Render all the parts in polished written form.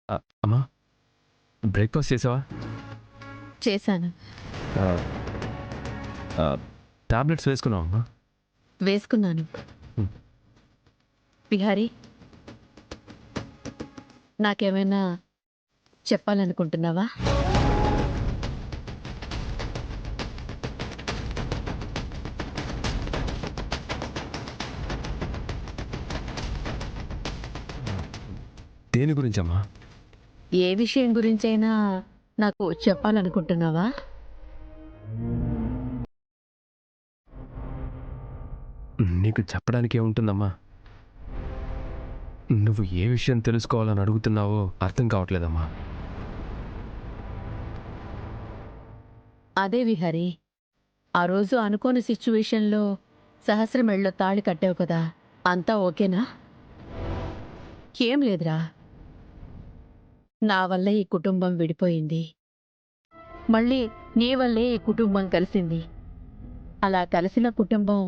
అమ్మా, బ్రేక్ఫాస్ట్ చేసావా? చేశాను. టాబ్లెట్స్ వేసుకున్నావా అమ్మా? వేసుకున్నాను. బిహారీ, నాకేమైనా చెప్పాలనుకుంటున్నావా? దేని గురించి అమ్మా? ఏ విషయం గురించైనా నాకు చెప్పాలనుకుంటున్నావా? నీకు చెప్పడానికి ఏముంటుందమ్మా? నువ్వు ఏ విషయం తెలుసుకోవాలని అడుగుతున్నావో అర్థం కావట్లేదమ్మా. అదే విహారీ, ఆ రోజు అనుకోని సిచ్యువేషన్లో సహస్రమెళ్ళలో తాళి కట్టావు కదా, అంతా ఓకేనా? ఏం లేదురా, నా వల్ల ఈ కుటుంబం విడిపోయింది, మళ్ళీ నీ వల్లే ఈ కుటుంబం కలిసింది. అలా కలిసిన కుటుంబం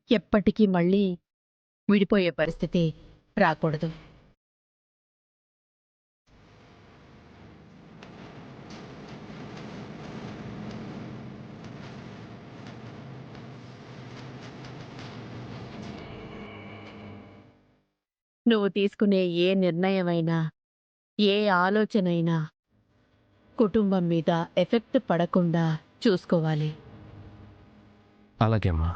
ఎప్పటికీ మళ్ళీ విడిపోయే పరిస్థితి రాకూడదు. నువ్వు తీసుకునే ఏ నిర్ణయమైనా, ఏ ఆలోచనైనా కుటుంబం మీద ఎఫెక్ట్ పడకుండా చూసుకోవాలి. అలాగే అమ్మా.